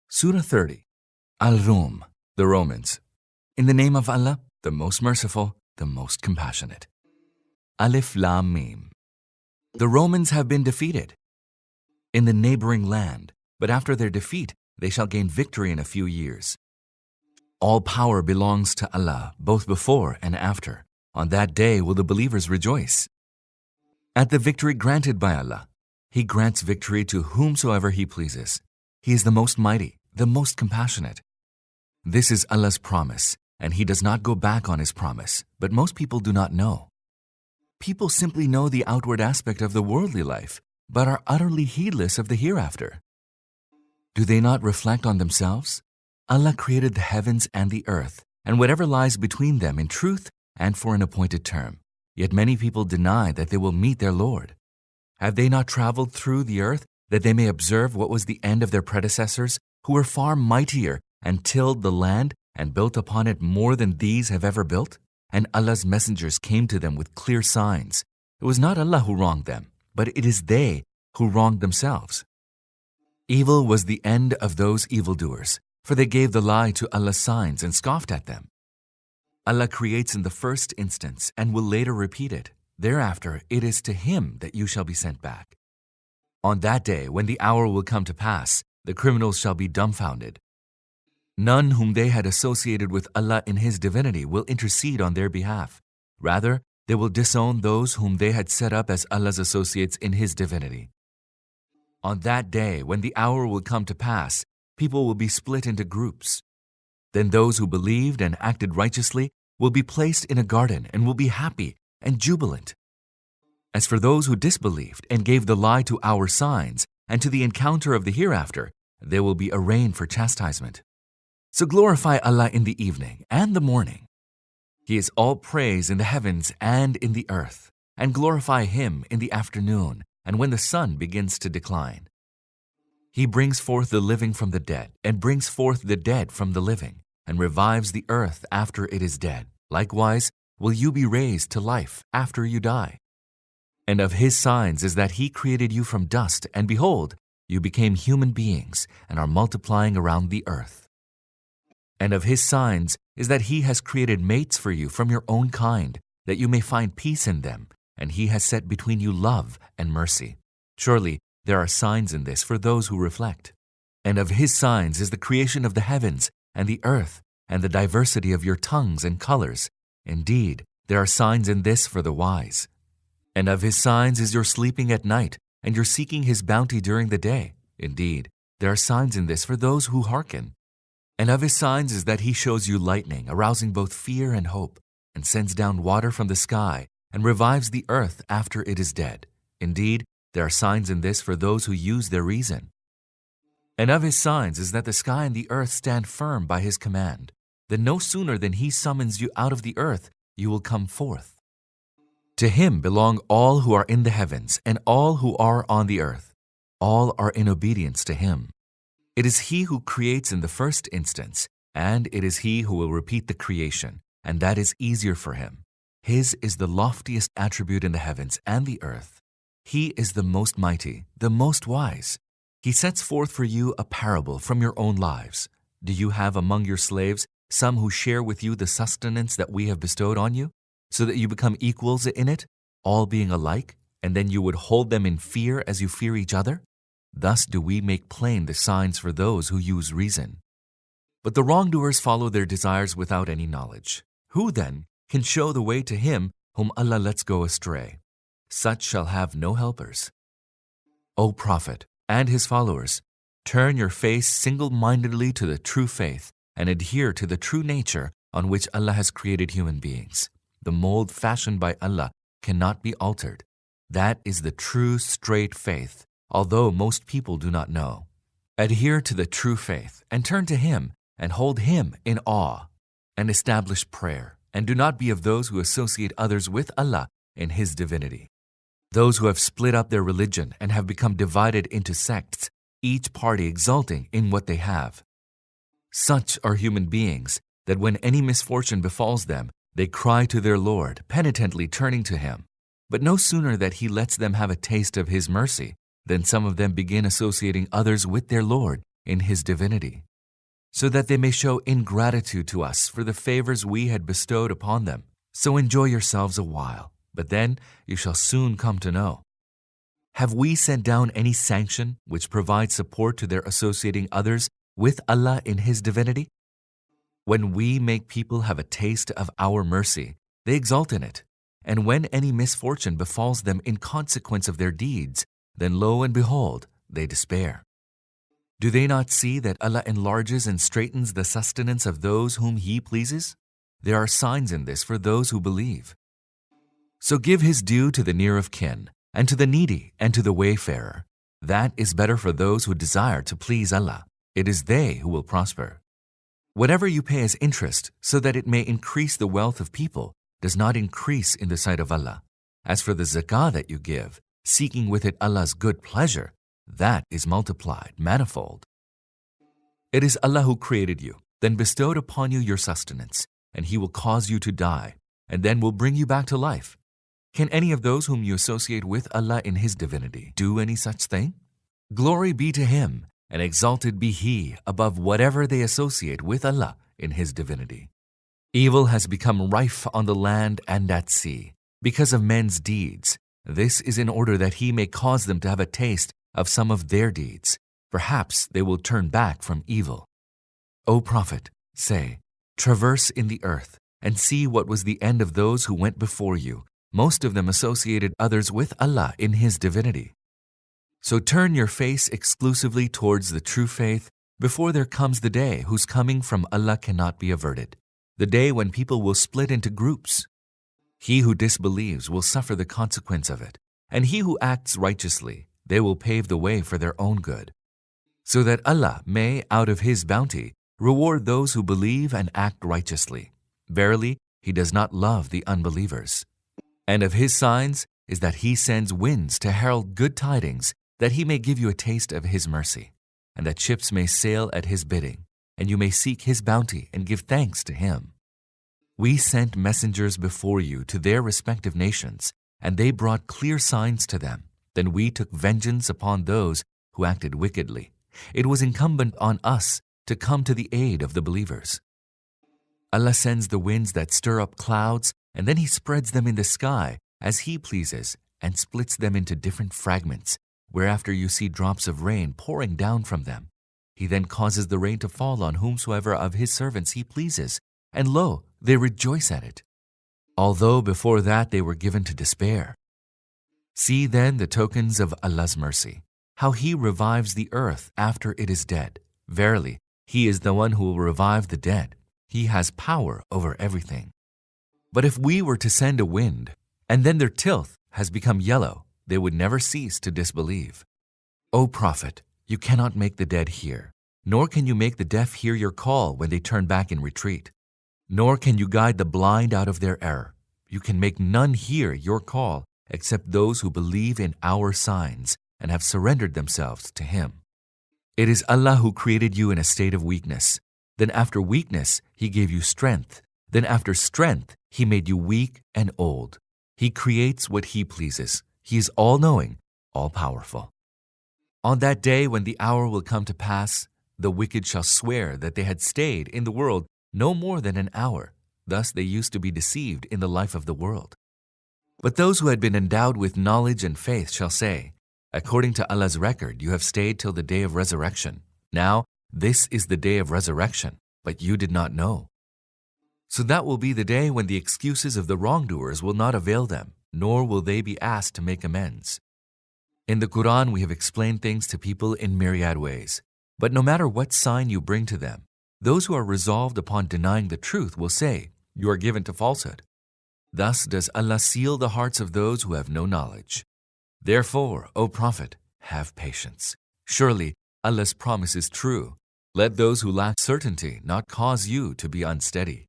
Surah 30. Al-Rum, the Romans. In the name of Allah, the most merciful, the most compassionate. Alif Lam Mim. The Romans have been defeated in the neighboring land, but after their defeat, they shall gain victory in a few years. All power belongs to Allah, both before and after. On that day will the believers rejoice. At the victory granted by Allah, He grants victory to whomsoever He pleases. He is the most mighty, the most compassionate. This is Allah's promise, and He does not go back on His promise, but most people do not know. People simply know the outward aspect of the worldly life, but are utterly heedless of the hereafter. Do they not reflect on themselves? Allah created the heavens and the earth, and whatever lies between them in truth and for an appointed term. Yet many people deny that they will meet their Lord. Have they not traveled through the earth that they may observe what was the end of their predecessors, who were far mightier and tilled the land and built upon it more than these have ever built? And Allah's messengers came to them with clear signs. It was not Allah who wronged them, but it is they who wronged themselves. Evil was the end of those evildoers, for they gave the lie to Allah's signs and scoffed at them. Allah creates in the first instance and will later repeat it. Thereafter, it is to Him that you shall be sent back. On that day, when the hour will come to pass, the criminals shall be dumbfounded. None whom they had associated with Allah in His divinity will intercede on their behalf. Rather, they will disown those whom they had set up as Allah's associates in His divinity. On that day, when the hour will come to pass, people will be split into groups. Then those who believed and acted righteously will be placed in a garden and will be happy and jubilant. As for those who disbelieved and gave the lie to our signs and to the encounter of the hereafter, they will be arraigned for chastisement. So glorify Allah in the evening and the morning. He is all praise in the heavens and in the earth, and glorify Him in the afternoon and when the sun begins to decline. He brings forth the living from the dead and brings forth the dead from the living and revives the earth after it is dead. Likewise, will you be raised to life after you die. And of His signs is that He created you from dust, and behold, you became human beings and are multiplying around the earth. And of His signs is that He has created mates for you from your own kind, that you may find peace in them, and He has set between you love and mercy. Surely there are signs in this for those who reflect. And of His signs is the creation of the heavens and the earth, and the diversity of your tongues and colors. Indeed, there are signs in this for the wise. And of His signs is your sleeping at night, and your seeking His bounty during the day. Indeed, there are signs in this for those who hearken. And of His signs is that He shows you lightning, arousing both fear and hope, and sends down water from the sky, and revives the earth after it is dead. Indeed, there are signs in this for those who use their reason. And of His signs is that the sky and the earth stand firm by His command, that no sooner than He summons you out of the earth, you will come forth. To Him belong all who are in the heavens and all who are on the earth. All are in obedience to Him. It is He who creates in the first instance, and it is He who will repeat the creation, and that is easier for Him. His is the loftiest attribute in the heavens and the earth. He is the most mighty, the most wise. He sets forth for you a parable from your own lives. Do you have among your slaves some who share with you the sustenance that we have bestowed on you, so that you become equals in it, all being alike, and then you would hold them in fear as you fear each other? Thus do we make plain the signs for those who use reason. But the wrongdoers follow their desires without any knowledge. Who then can show the way to him whom Allah lets go astray? Such shall have no helpers. O Prophet and his followers, turn your face single-mindedly to the true faith and adhere to the true nature on which Allah has created human beings. The mold fashioned by Allah cannot be altered. That is the true, straight faith, although most people do not know. Adhere to the true faith and turn to Him and hold Him in awe, and establish prayer, and do not be of those who associate others with Allah in His divinity. Those who have split up their religion and have become divided into sects, each party exulting in what they have. Such are human beings that when any misfortune befalls them, they cry to their Lord, penitently turning to Him. But no sooner that He lets them have a taste of His mercy, then some of them begin associating others with their Lord in His divinity, so that they may show ingratitude to us for the favors we had bestowed upon them. So enjoy yourselves a while, but then you shall soon come to know. Have we sent down any sanction which provides support to their associating others with Allah in His divinity? When we make people have a taste of our mercy, they exult in it. And when any misfortune befalls them in consequence of their deeds, then lo and behold, they despair. Do they not see that Allah enlarges and straightens the sustenance of those whom He pleases? There are signs in this for those who believe. So give His due to the near of kin, and to the needy, and to the wayfarer. That is better for those who desire to please Allah. It is they who will prosper. Whatever you pay as interest, so that it may increase the wealth of people, does not increase in the sight of Allah. As for the zakah that you give, seeking with it Allah's good pleasure, that is multiplied, manifold. It is Allah who created you, then bestowed upon you your sustenance, and He will cause you to die, and then will bring you back to life. Can any of those whom you associate with Allah in His divinity do any such thing? Glory be to Him, and exalted be He above whatever they associate with Allah in His divinity. Evil has become rife on the land and at sea because of men's deeds. This is in order that He may cause them to have a taste of some of their deeds. Perhaps they will turn back from evil. O Prophet, say, traverse in the earth and see what was the end of those who went before you. Most of them associated others with Allah in His divinity. So turn your face exclusively towards the true faith before there comes the day whose coming from Allah cannot be averted, the day when people will split into groups. He who disbelieves will suffer the consequence of it, and he who acts righteously, they will pave the way for their own good, so that Allah may, out of His bounty, reward those who believe and act righteously. Verily, He does not love the unbelievers. And of His signs is that He sends winds to herald good tidings, that He may give you a taste of His mercy, and that ships may sail at His bidding, and you may seek His bounty and give thanks to Him. We sent messengers before you to their respective nations, and they brought clear signs to them. Then we took vengeance upon those who acted wickedly. It was incumbent on us to come to the aid of the believers. Allah sends the winds that stir up clouds, and then He spreads them in the sky as He pleases, and splits them into different fragments, whereafter you see drops of rain pouring down from them. He then causes the rain to fall on whomsoever of His servants He pleases, and lo, they rejoice at it, although before that they were given to despair. See then the tokens of Allah's mercy, how He revives the earth after it is dead. Verily, He is the one who will revive the dead. He has power over everything. But if we were to send a wind, and then their tilth has become yellow, they would never cease to disbelieve. O Prophet, you cannot make the dead hear, nor can you make the deaf hear your call when they turn back in retreat. Nor can you guide the blind out of their error. You can make none hear your call except those who believe in our signs and have surrendered themselves to Him. It is Allah who created you in a state of weakness. Then after weakness, He gave you strength. Then after strength, He made you weak and old. He creates what He pleases. He is all-knowing, all-powerful. On that day when the hour will come to pass, the wicked shall swear that they had stayed in the world no more than an hour. Thus they used to be deceived in the life of the world. But those who had been endowed with knowledge and faith shall say, according to Allah's record, you have stayed till the day of resurrection. Now, this is the day of resurrection, but you did not know. So that will be the day when the excuses of the wrongdoers will not avail them, nor will they be asked to make amends. In the Quran, we have explained things to people in myriad ways, but no matter what sign you bring to them, those who are resolved upon denying the truth will say, you are given to falsehood. Thus does Allah seal the hearts of those who have no knowledge. Therefore, O Prophet, have patience. Surely Allah's promise is true. Let those who lack certainty not cause you to be unsteady.